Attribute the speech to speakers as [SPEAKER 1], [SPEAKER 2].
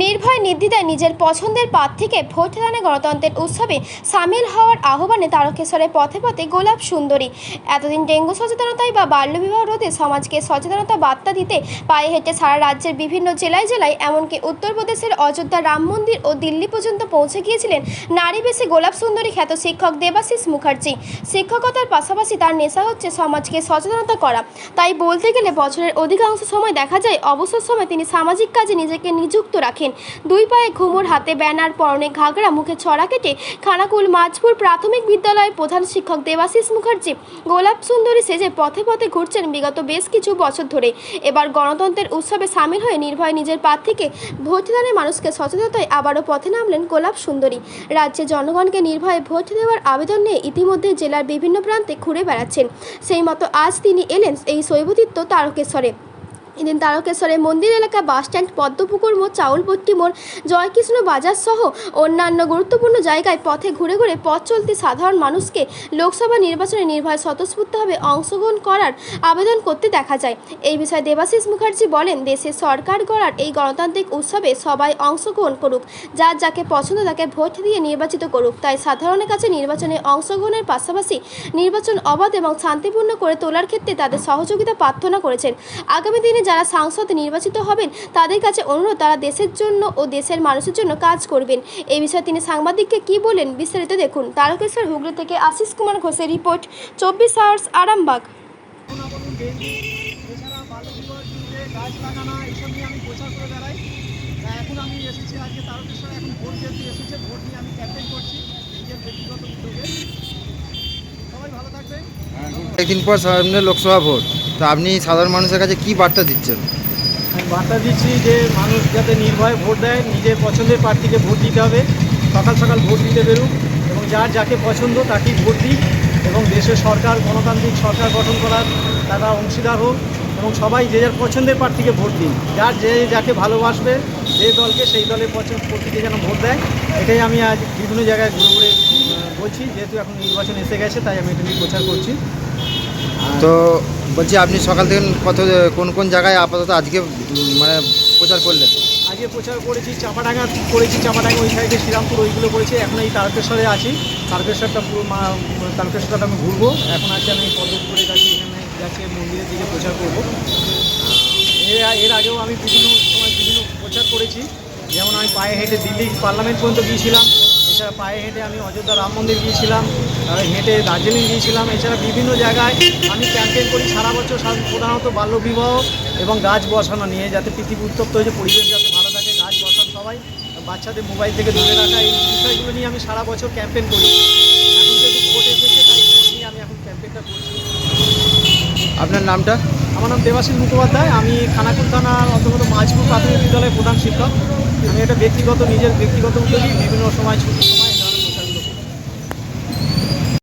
[SPEAKER 1] নির্ভয় নির্দ্বিধায় নিজের পছন্দের প্রার্থীকে ভোট দানে গণতন্ত্রের উৎসবে সামিল হওয়ার আহ্বানে তারকেশ্বরে পথে পথে গোলাপ সুন্দরী। এতদিন ডেঙ্গু সচেতনতায় বা বাল্যবিবাহ রোধে সমাজকে সচেতনতা বার্তা দিতে পায়ে হেঁটে সারা রাজ্যের বিভিন্ন জেলায় জেলায় এমনকি উত্তরপ্রদেশের অযোধ্যা রাম মন্দির ও দিল্লি পর্যন্ত পৌঁছে গিয়েছিলেন নারীবেশী গোলাপ সুন্দরী খ্যাত শিক্ষক দেবাশিস মুখার্জি। শিক্ষকতার পাশাপাশি তার নেশা হচ্ছে সমাজকে সচেতনতা করা। তাই বলতে গেলে বছরের অধিকাংশ সময় দেখা যায় অবসর সময় তিনি সামাজিক কাজে নিজেকে নিযুক্ত রাখেন। দুই পায়ে ঘুমুর, হাতে ব্যানার, পরনে ঘাগড়া, মুখে ছড়া কেটে খানাকুল মাঝপুর প্রাথমিক বিদ্যালয়ের প্রধান শিক্ষক দেবাশিস মুখার্জি গোলাপ সুন্দরী সেজে পথে পথে ঘুরছেন বিগত বেশ কিছু বছর ধরে। এবার গণতন্ত্রের উৎসবে সামিল হয়ে নির্ভয় নিজের প্রার্থীকে ভোট দানে মানুষকে সচেতনতায় আবারও পথে নামলেন গোলাপ সুন্দরী। রাজ্যের জনগণকে নির্ভয়ে ভোট দেওয়ার আবেদন নিয়ে ইতিমধ্যে জেলার বিভিন্ন প্রান্তে ঘুরে বেড়াচ্ছেন। সেই মতো আজ তিনি এলেন এই শৈবতীর্থ তারকেশ্বরে। এদিন তারকেশ্বরে মন্দির এলাকা, বাসস্ট্যান্ড, পদ্মপুকুর মোড়, চাউলপট্টি মোড়, জয়কৃষ্ণ বাজার সহ অন্যান্য গুরুত্বপূর্ণ জায়গায় পথে ঘুরে ঘুরে পথ চলতি সাধারণ মানুষকে লোকসভা নির্বাচনে নির্ভয়ে স্বতঃস্ফূর্তভাবে অংশগ্রহণ করার আবেদন করতে দেখা যায়। এই বিষয়ে দেবাশিস মুখার্জি বলেন, দেশের সরকার গড়ার এই গণতান্ত্রিক উৎসবে সবাই অংশগ্রহণ করুক, যার যাকে পছন্দ তাকে ভোট দিয়ে নির্বাচিত করুক। তাই সাধারণের কাছে নির্বাচনে অংশগ্রহণের পাশাপাশি নির্বাচন অবাধ এবং শান্তিপূর্ণ করে তোলার ক্ষেত্রে তাদের সহযোগিতা প্রার্থনা করেছেন। আগামী দিনে যারা সাংসদ নির্বাচিত হবেন তাদের কাছে অনুরোধ তারা দেশের জন্য ও দেশের মানুষের জন্য কাজ করবেন। এই বিষয়ে তিনি সাংবাদিককে কি বলেন বিস্তারিত দেখুন। তারকেশ্বর হুগলি থেকে আশিস কুমার ঘোষের রিপোর্ট, 24 আওয়ার্স আরামবাগ।
[SPEAKER 2] এখন আমি এসেছি আজকে তারকেশ্বরে, এখন ভোট দিতে এসেছে, ভোট নিয়ে আমি ক্যাম্পেইন করছি নিজের ব্যক্তিগত উদ্যোগে। সবাই ভালো থাকবে।
[SPEAKER 3] একদিন পর সামনে লোকসভা ভোট, তো আপনি সাধারণ মানুষের কাছে কি বার্তা দিচ্ছেন?
[SPEAKER 2] আমি বার্তা দিচ্ছি যে মানুষ যাতে নির্ভয়ে ভোট দেয়, নিজের পছন্দের প্রার্থীকে ভোট দিতে হবে, সকাল সকাল ভোট দিতে বেরুক এবং যার যাকে পছন্দ তাকেই ভোট দিক এবং দেশের সরকার, গণতান্ত্রিক সরকার গঠন করার তারা অংশীদার হোক এবং সবাই যে যার পছন্দের প্রার্থীকে ভোট দিন। যার যে যাকে ভালোবাসবে, যে দলকে, সেই দলের প্রতীকে যেন ভোট দেয়। এটাই আমি আজ বিভিন্ন জায়গায় ঘুরে ঘুরে বলছি। যেহেতু এখন নির্বাচন এসে গেছে তাই আমি এটা নিয়ে প্রচার করছি।
[SPEAKER 3] তো বলছি, আপনি সকাল থেকে কোন কোন জায়গায় আপাতত আজকে মানে প্রচার করলেন?
[SPEAKER 2] আজকে প্রচার করেছি, চাপাডাঙ্গা করেছি, চাপাডাঙ্গা ওই সাইডে শ্রীরামপুর ওইগুলো করেছি। এখন এই তারকেশ্বরে আছি, তারকেশ্বরটা পুরো তারকেশ্বরটা আমি ঘুরবো। এখন আছি আমি পদ্মপুকুরের কাছে, এখানে যাচ্ছি মন্দিরের দিকে প্রচার করবো। এর আগেও আমি বিভিন্ন সময় বিভিন্ন প্রচার করেছি, যেমন আমি পায়ে হেঁটে দিল্লি পার্লামেন্ট পর্যন্ত গিয়েছিলাম, এছাড়া পায়ে হেঁটে আমি অযোধ্যা রাম মন্দির গিয়েছিলাম, হেঁটে দার্জিলিং গিয়েছিলাম। এছাড়া বিভিন্ন জায়গায় আমি ক্যাম্পেইন করি সারা বছর, প্রধানত বাল্যবিবাহ এবং গাছ বসানো নিয়ে, যাতে পৃথিবী উত্তপ্ত হয়েছে, পরিবেশ যাতে ভালো থাকে, গাছ বসান সবাই, বাচ্চাদের মোবাইল থেকে দূরে রাখা, এই বিষয়গুলো নিয়ে আমি সারা বছর ক্যাম্পেইন করি। এখন যেহেতু ভোট এসেছে তাই ভোট নিয়ে আমি এখন ক্যাম্পেইনটা করছি।
[SPEAKER 3] আপনার নামটা?
[SPEAKER 2] আমার নাম দেবাশিস মুখোপাধ্যায়। আমি খানাকুল থানার অন্তর্গত মাঝপুর প্রাথমিক বিদ্যালয়ের প্রধান শিক্ষক। আমি এটা নিজের ব্যক্তিগত উদ্যোগে বিভিন্ন সময় ছুটির সময়